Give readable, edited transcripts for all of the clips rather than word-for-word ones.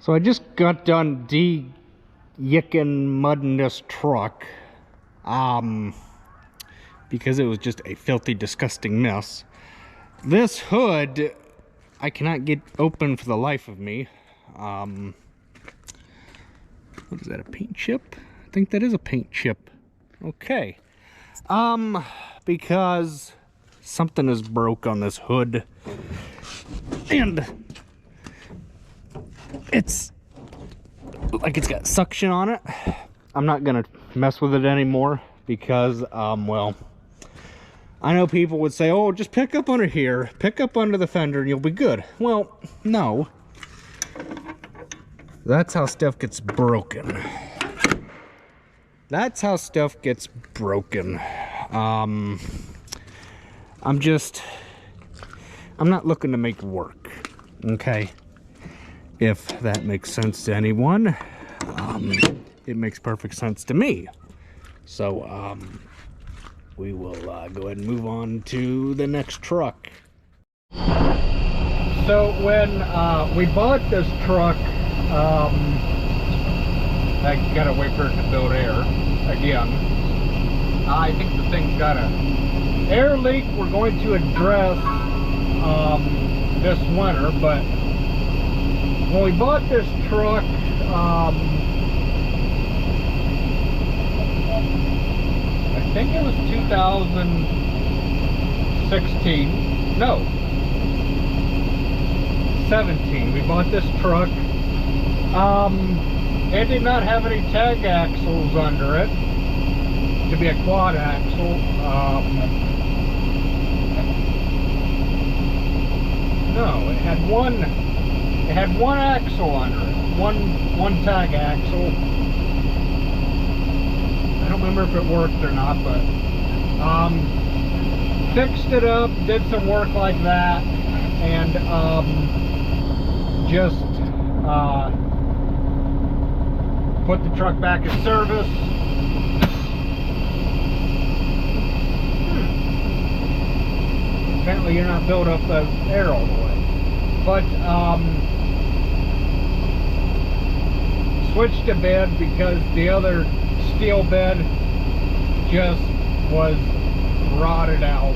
So I just got done yicking mudding this truck because it was just a filthy, disgusting mess. This hood I cannot get open for the life of me. What is that, a paint chip? I think that is a paint chip. Okay. Because something is broke on this hood, and it's like it's got suction on it. I'm not gonna mess with it anymore because well, I know people would say, oh, just pick up under here, pick up under the fender and you'll be good. Well, no, that's how stuff gets broken. That's how stuff gets broken. I'm not looking to make work, okay? If that makes sense to anyone. It makes perfect sense to me. So, we will go ahead and move on to the next truck. So when we bought this truck, I gotta wait for it to build air again. I think the thing's got an air leak we're going to address this winter, but when we bought this truck, I think it was 2016, no, 17, we bought this truck. It did not have any tag axles under it to be a quad axle. No, it had one axle under it, one tag axle. I don't remember if it worked or not, but fixed it up, did some work like that, and just put the truck back in service. Apparently you're not built up the air all the way. But switched to bed because the other steel bed just was rotted out.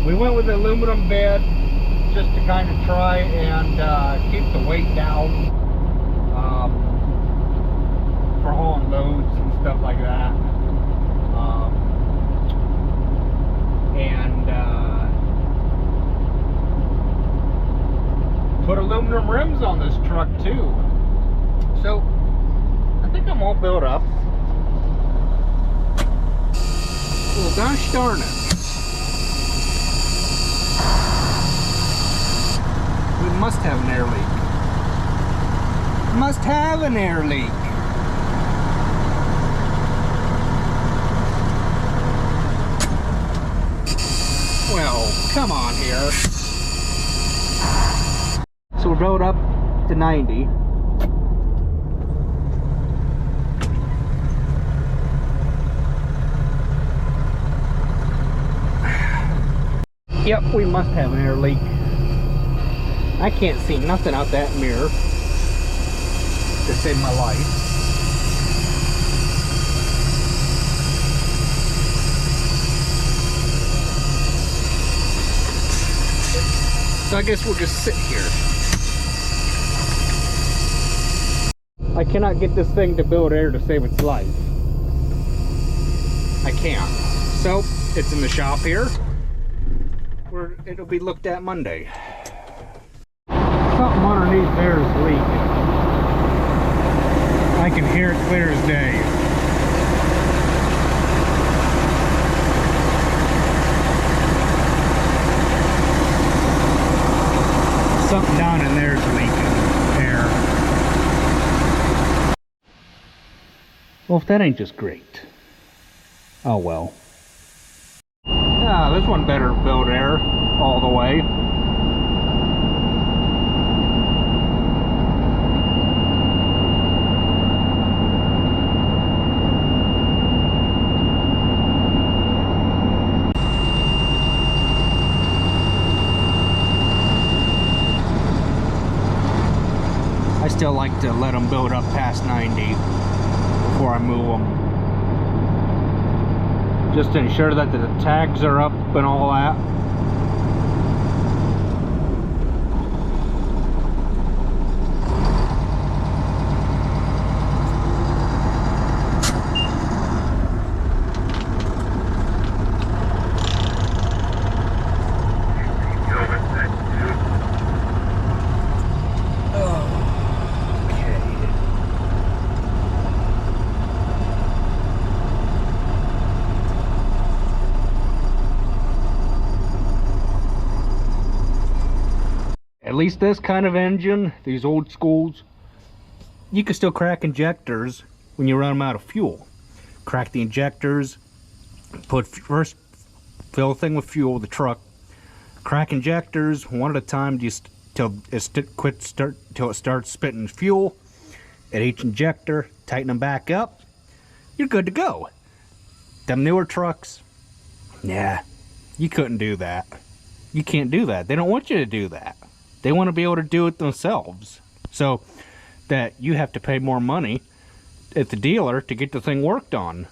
We went with the aluminum bed just to kind of try and keep the weight down for hauling loads and stuff like that. And put aluminum rims on this truck too. So I think I'm all built up. Well, gosh darn it. We must have an air leak. Must have an air leak. Well, come on here. So we're built up to 90. Yep, we must have an air leak. I can't see nothing out that mirror to save my life. So I guess we'll just sit here. I cannot get this thing to build air to save its life. I can't. So it's in the shop here, where it'll be looked at Monday. Something underneath there is leaking. I can hear it clear as day. Something down in there is leaking air. Well, if that ain't just great. Oh well. Ah, this one better build air all the way. still like to let them build up past 90 before I move them. Just to ensure that the tags are up and all that. At least this kind of engine, these old schools, you can still crack injectors when you run them out of fuel. Crack the injectors, first fill the thing with fuel, the truck, crack injectors one at a time just till it starts spitting fuel at each injector, tighten them back up, you're good to go. Them newer trucks, yeah, you couldn't do that. You can't do that. They don't want you to do that. They want to be able to do it themselves. So that you have to pay more money at the dealer to get the thing worked on.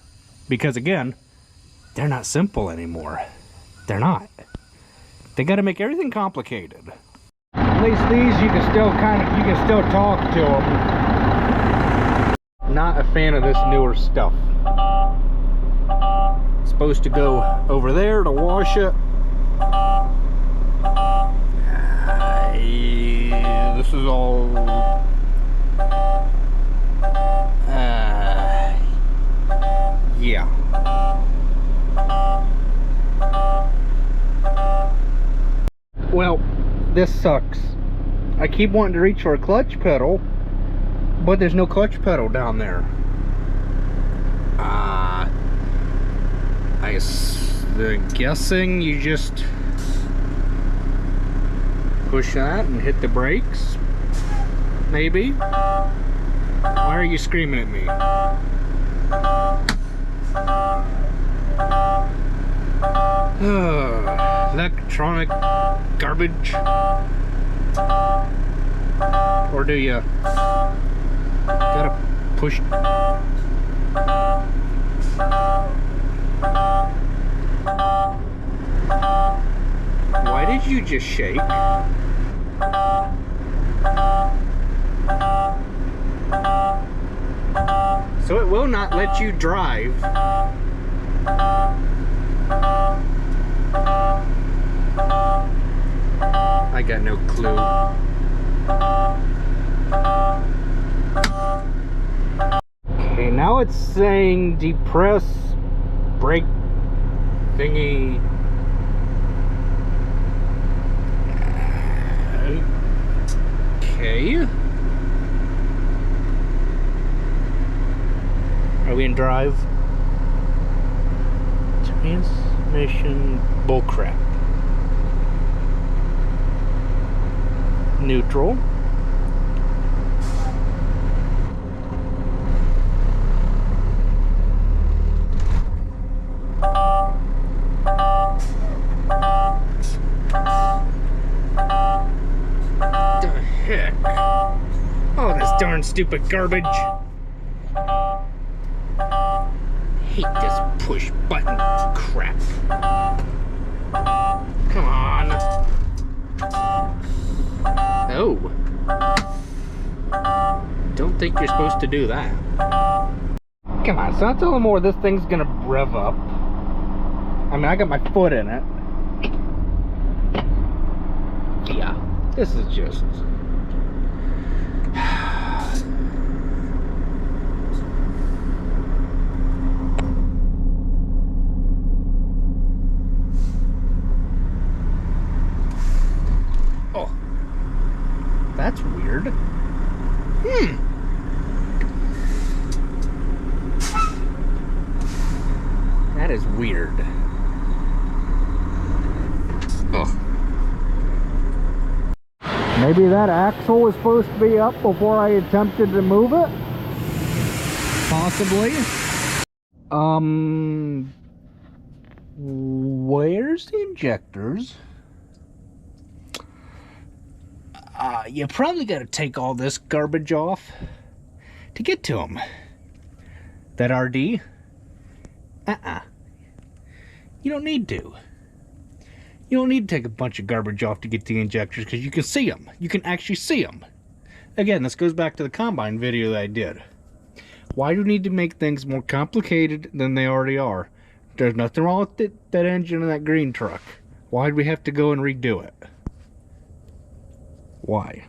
Because again, they're not simple anymore. They're not. They got to make everything complicated. At least these you can still talk to them. Not a fan of this newer stuff. It's supposed to go over there to wash it. This is all yeah. Well, this sucks. I keep wanting to reach for a clutch pedal, but there's no clutch pedal down there. I'm guessing you just push that and hit the brakes, maybe? Why are you screaming at me? Electronic garbage. Or do you gotta push? Why did you just shake? So it will not let you drive. I got no clue. Okay, now it's saying depress brake thingy. Okay. Are we in drive? Transmission bullcrap. Neutral. Oh, this darn stupid garbage. Hate this push button crap. Come on. Oh. Don't think you're supposed to do that. Come on, so not telling more this thing's gonna rev up. I mean, I got my foot in it. Yeah, this is just... Oh, that's weird. That is weird. Oh. Maybe that axle was supposed to be up before I attempted to move it? Possibly. Where's the injectors? you probably got to take all this garbage off to get to them. That RD, you don't need to. You don't need to take a bunch of garbage off to get the injectors, because you can see them. You can actually see them. Again, this goes back to the combine video that I did. Why do you need to make things more complicated than they already are? There's nothing wrong with that engine in that green truck. Why do we have to go and redo it? Why?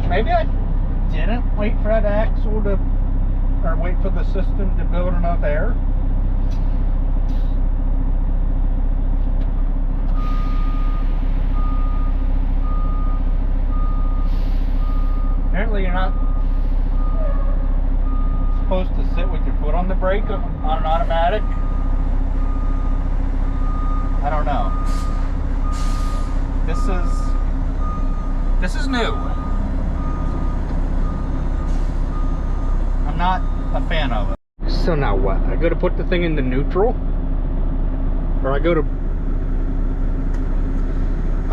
Maybe I didn't wait for that axle to, or wait for the system to build enough air. Apparently you're not supposed to sit with your foot on the brake on an automatic. I don't know. This is new. I'm not a fan of it. So now what? I go to put the thing into neutral? Or I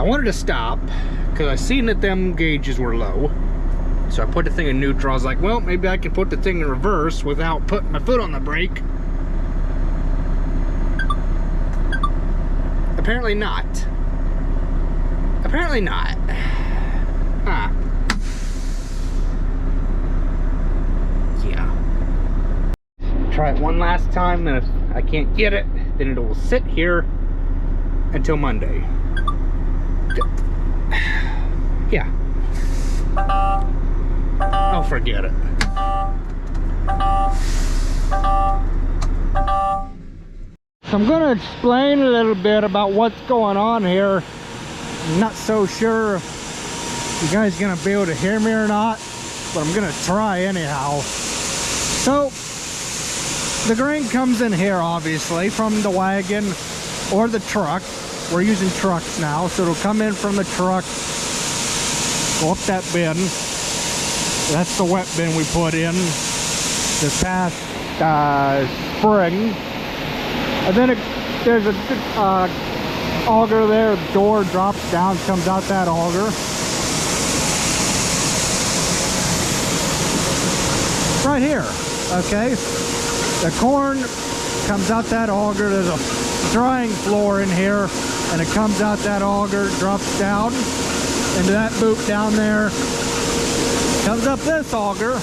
wanted to stop because I seen that them gauges were low. So I put the thing in neutral. I was like, well, maybe I can put the thing in reverse without putting my foot on the brake. Apparently not. Apparently not. Huh. Yeah. Try it one last time, and if I can't get it, then it will sit here until Monday. Yeah. I'll forget it. So I'm going to explain a little bit about what's going on here. I'm not so sure if you guys are going to be able to hear me or not, but I'm going to try anyhow. So the grain comes in here, obviously, from the wagon or the truck. We're using trucks now, so it'll come in from the truck, go up that bin. That's the wet bin we put in this past spring. And then there's a auger there. The door drops down, comes out that auger. Right here, okay? The corn comes out that auger. There's a drying floor in here, and it comes out that auger, drops down into that boot down there. Comes up this auger,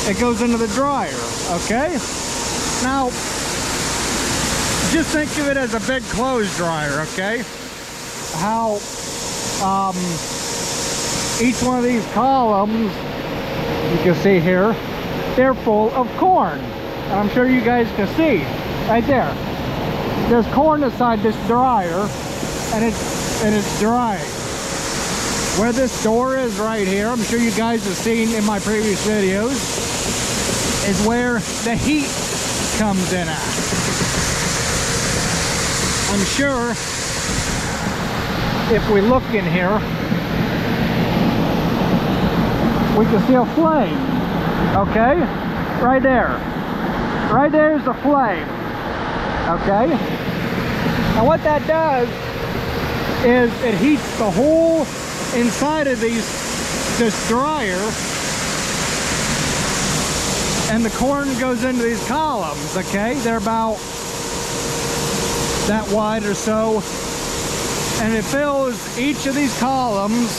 it goes into the dryer, okay? Now, just think of it as a big clothes dryer, okay? How each one of these columns, you can see here, they're full of corn. And I'm sure you guys can see, right there. There's corn inside this dryer, and it's drying. Where this door is right here, I'm sure you guys have seen in my previous videos, is where the heat comes in at. I'm sure if we look in here, we can see a flame, okay? Right there. Right there is a flame, okay? Now what that does is it heats the whole inside of this dryer, and the corn goes into these columns, okay? They're about that wide or so, and it fills each of these columns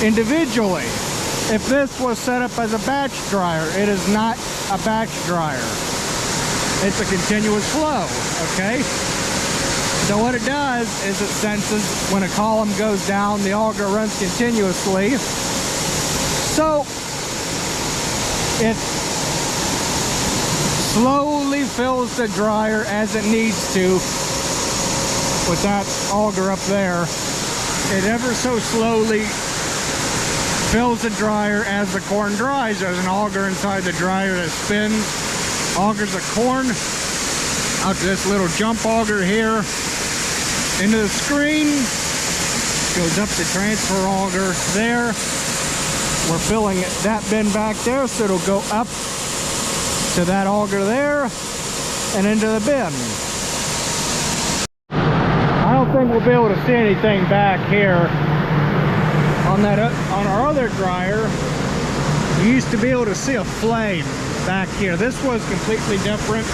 individually. If this was set up as a batch dryer, it is not a batch dryer. It's a continuous flow, okay? So what it does is it senses when a column goes down, the auger runs continuously. So it slowly fills the dryer as it needs to with that auger up there. It ever so slowly fills the dryer as the corn dries. There's an auger inside the dryer that spins, augers the corn out to this little jump auger here into the screen, goes up the transfer auger there. We're filling that bin back there, so it'll go up to that auger there and into the bin. I don't think we'll be able to see anything back here On our other dryer, you used to be able to see a flame back here. This was completely different.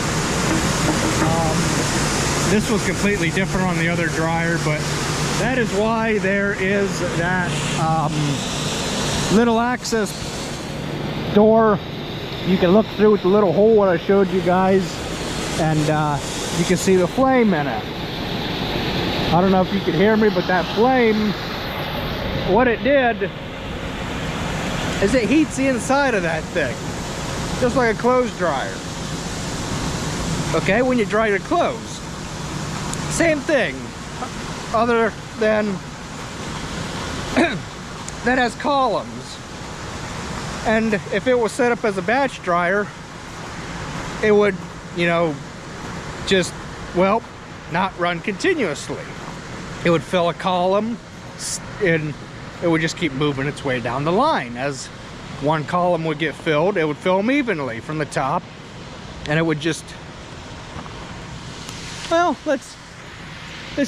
This was completely different on the other dryer, but that is why there is that little access door. You can look through with the little hole that I showed you guys, and you can see the flame in it. I don't know if you can hear me, but that flame, what it did is it heats the inside of that thing, just like a clothes dryer. Okay, when you dry your clothes, same thing, other than that has columns. And if it was set up as a batch dryer, it would, you know, just, well, not run continuously. It would fill a column and it would just keep moving its way down the line. As one column would get filled, it would fill them evenly from the top, and it would just, well, let's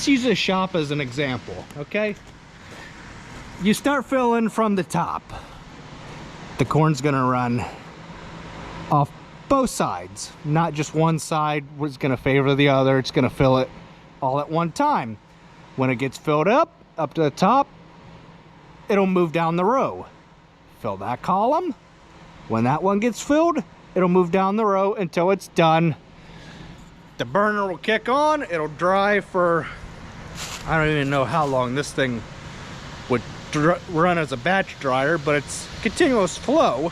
use a shop as an example, okay? You start filling from the top. The corn's gonna run off both sides, not just one side was gonna favor the other. It's gonna fill it all at one time. When it gets filled up to the top, it'll move down the row. Fill that column. When that one gets filled, it'll move down the row until it's done. The burner will kick on, it'll dry for, I don't even know how long this thing would run as a batch dryer, but it's continuous flow.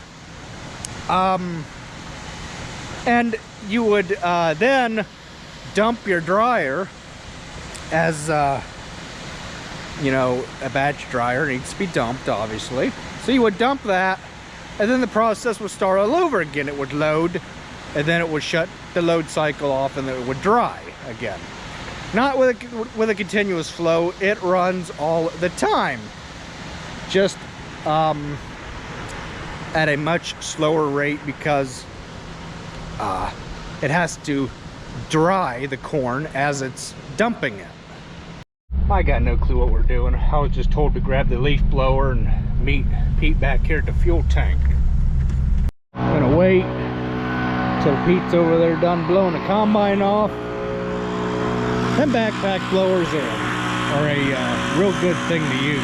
And you would then dump your dryer as you know, a batch dryer needs to be dumped, obviously. So you would dump that, and then the process would start all over again. It would load, and then it would shut the load cycle off, and then it would dry again. Not with a continuous flow, it runs all the time. Just at a much slower rate, because it has to dry the corn as it's dumping it. I got no clue what we're doing. I was just told to grab the leaf blower and meet Pete back here at the fuel tank. I'm gonna wait till Pete's over there done blowing the combine off. Them backpack blowers are a real good thing to use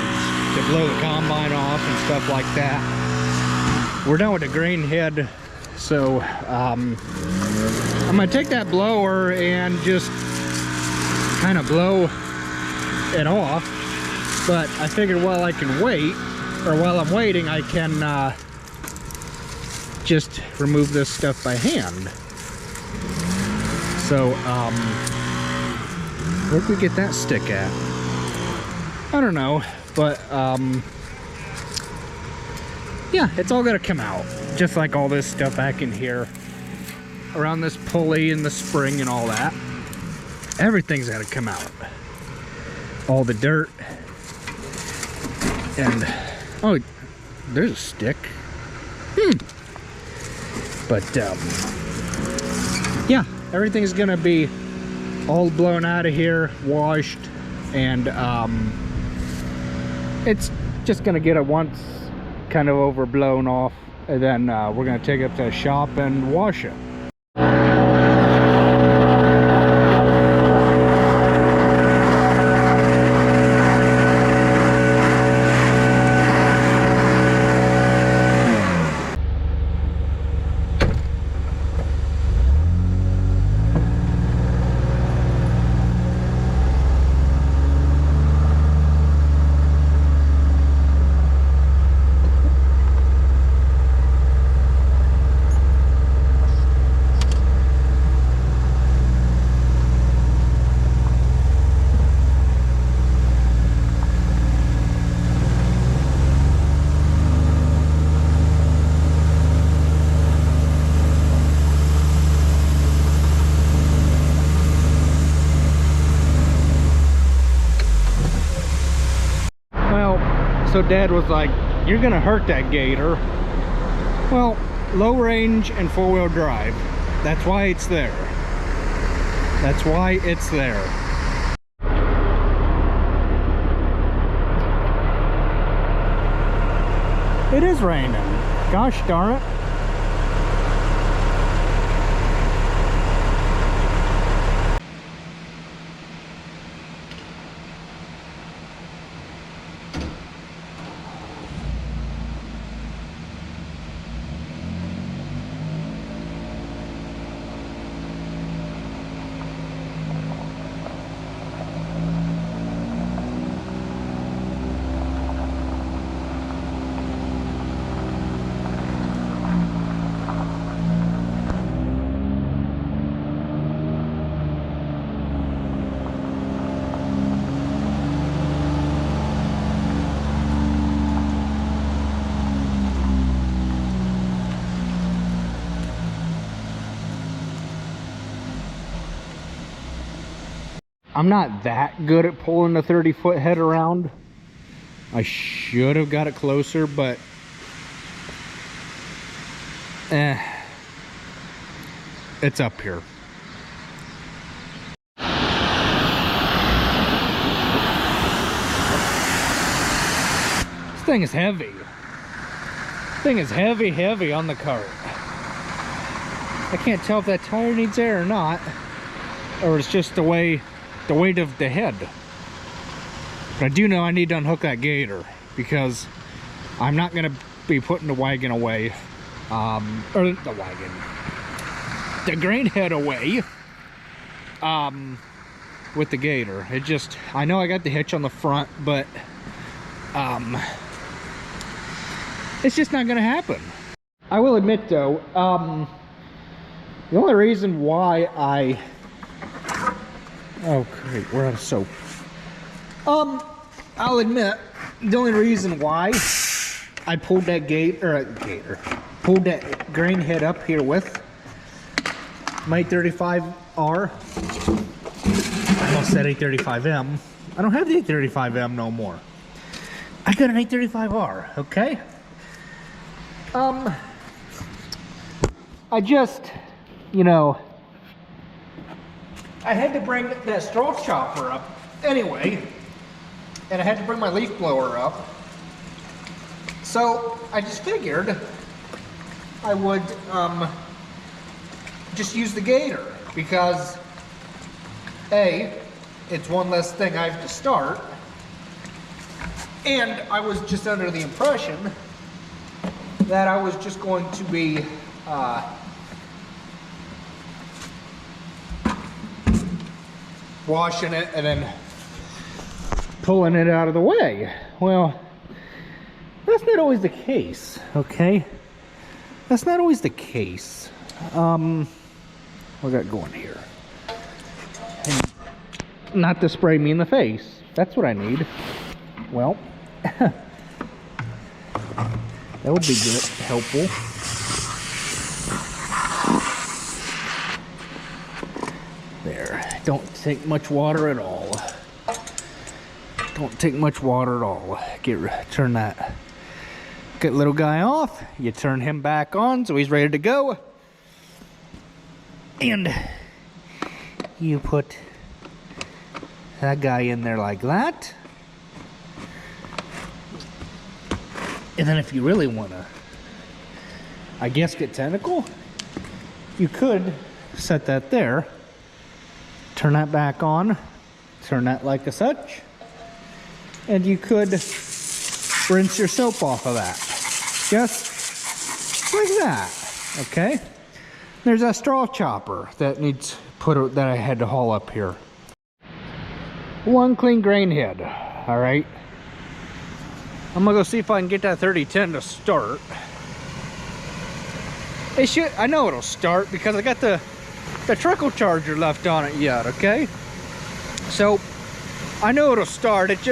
to blow the combine off and stuff like that. We're done with the grain head, so I'm gonna take that blower and just kind of blow it off. But I figured while I can wait, or while I'm waiting, I can just remove this stuff by hand. So where'd we get that stick at? I don't know, but yeah, it's all gonna come out, just like all this stuff back in here around this pulley and the spring and all that. Everything's gotta come out. All the dirt. And oh, there's a stick. But yeah, everything's gonna be all blown out of here, washed, and it's just gonna get it once kind of overblown off, and then we're gonna take it up to the shop and wash it. So Dad was like, you're gonna hurt that gator. Well, low range and four-wheel drive, that's why it's there. That's why it's there. It is raining. Gosh darn it. I'm not that good at pulling the 30-foot head around. I should have got it closer, but it's up here. This thing is heavy. This thing is heavy on the cart. I can't tell if that tire needs air or not, or it's just the weight of the head. But I do know I need to unhook that gator, because I'm not going to be putting the wagon away, or the grain head away with the gator. It just, I know I got the hitch on the front, but it's just not going to happen. I will admit though, the only reason why oh great, we're out of soap. I'll admit, the only reason why I pulled that pulled that grain head up here with my 835R. I almost said 835M. I don't have the 835M no more. I got an 835R, okay? I just, you know, I had to bring that straw chopper up anyway, and I had to bring my leaf blower up. So I just figured I would just use the gator, because A, it's one less thing I have to start, and I was just under the impression that I was just going to be washing it and then pulling it out of the way. Well, that's not always the case, okay? That's not always the case. What we got going here? And not to spray me in the face. That's what I need. Well, that would be good, helpful. There, don't take much water at all. Don't take much water at all. Turn that little guy off. You turn him back on so he's ready to go. And you put that guy in there like that. And then if you really want to, I guess, get technical, you could set that there, turn that back on, turn that like a such, and you could rinse your soap off of that. Just like that, okay? There's a straw chopper that needs that I had to haul up here. One clean grain head, all right? I'm gonna go see if I can get that 3010 to start. It should, I know it'll start because I got the trickle charger left on it yet, okay? So I know it'll start. It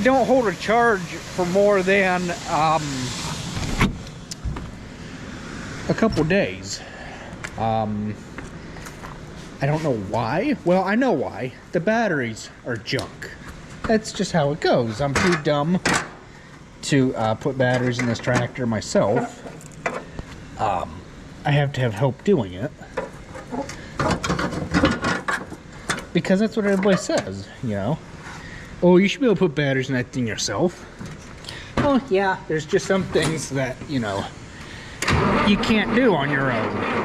don't hold a charge for more than a couple days. I don't know why. Well, I know why. The batteries are junk. That's just how it goes. I'm too dumb to put batteries in this tractor myself. I have to have help doing it, because that's what everybody says, you know. Oh, you should be able to put batteries in that thing yourself. Oh yeah, there's just some things that, you know, you can't do on your own.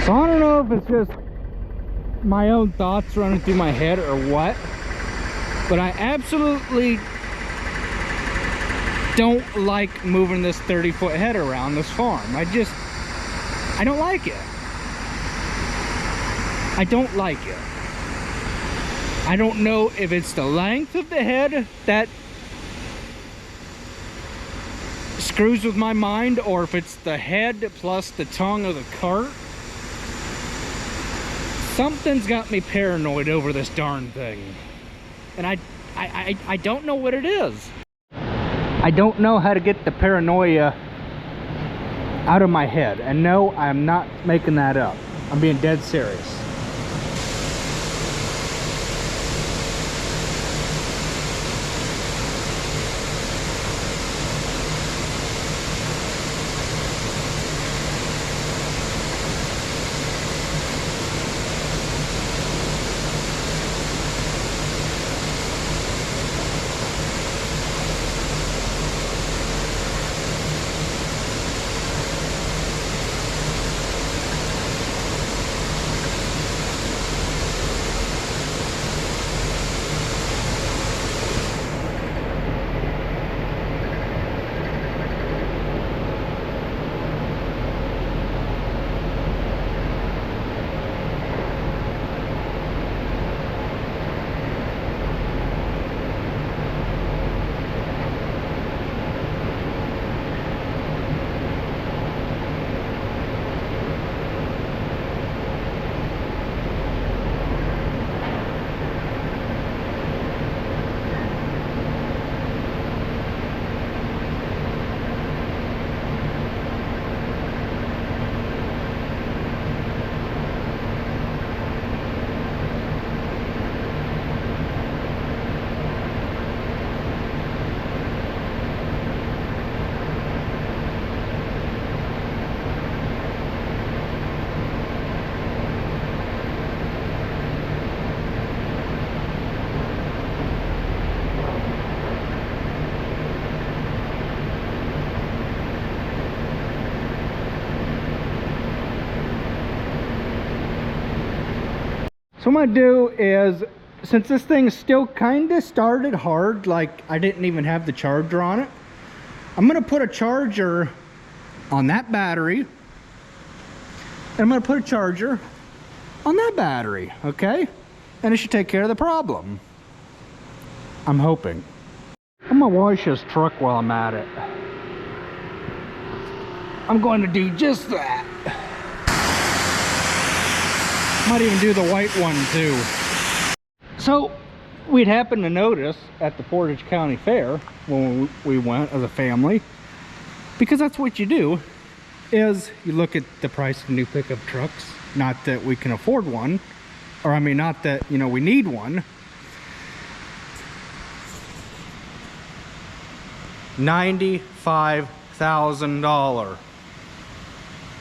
So I don't know if it's just my own thoughts running through my head or what, but I absolutely don't like moving this 30-foot head around this farm. I don't like it. I don't like it. I don't know if it's the length of the head that screws with my mind, or if it's the head plus the tongue of the cart. Something's got me paranoid over this darn thing, and I don't know what it is. I don't know how to get the paranoia out of my head, and no, I'm not making that up. I'm being dead serious. So what I'm gonna do is, since this thing still kind of started hard, like I didn't even have the charger on it, I'm gonna put a charger on that battery, and I'm gonna put a charger on that battery, okay? And it should take care of the problem. I'm hoping. I'm gonna wash this truck while I'm at it. I'm going to do just that. Might even do the white one too. So we'd happened to notice at the Portage County Fair when we went as a family, because that's what you do, is you look at the price of new pickup trucks. Not that we can afford one, or I mean, not that, you know, we need one. $95,000.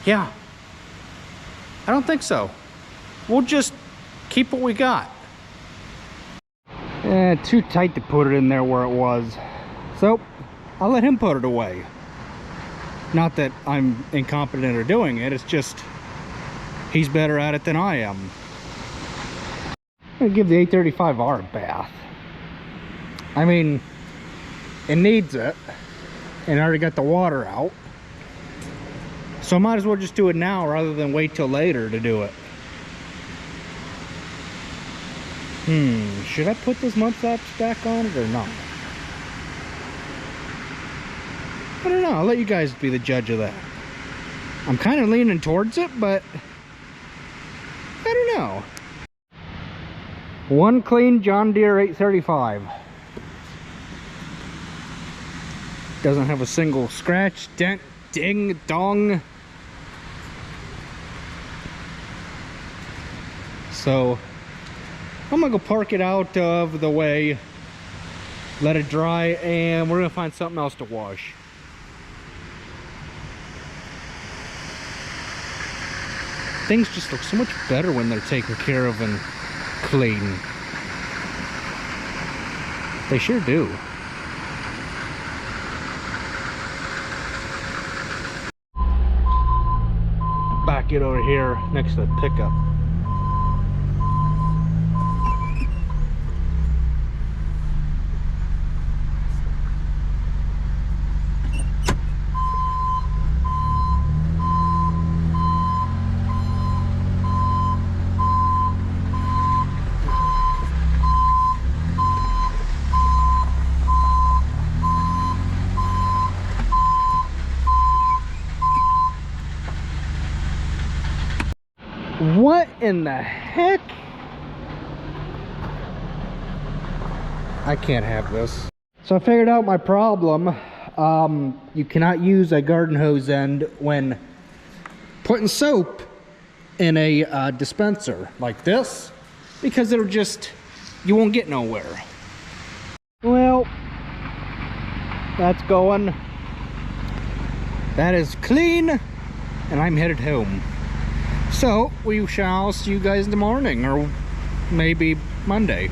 Yeah, I don't think so. We'll just keep what we got. Too tight to put it in there where it was. So I'll let him put it away. Not that I'm incompetent at doing it, it's just he's better at it than I am. I'm gonna give the 835R a bath. I mean, it needs it, and I already got the water out. So I might as well just do it now rather than wait till later to do it. Should I put this mud flaps back on it or not? I don't know, I'll let you guys be the judge of that. I'm kind of leaning towards it, but I don't know. One clean John Deere 835. Doesn't have a single scratch, dent, ding, dong. So I'm gonna go park it out of the way, let it dry, and we're gonna find something else to wash. Things just look so much better when they're taken care of and clean. They sure do. Back it over here next to the pickup. What in the heck? I can't have this. So I figured out my problem. You cannot use a garden hose end when putting soap in a dispenser like this, because it'll just, you won't get nowhere. Well, that's going. That is clean, and I'm headed home. So we shall see you guys in the morning, or maybe Monday.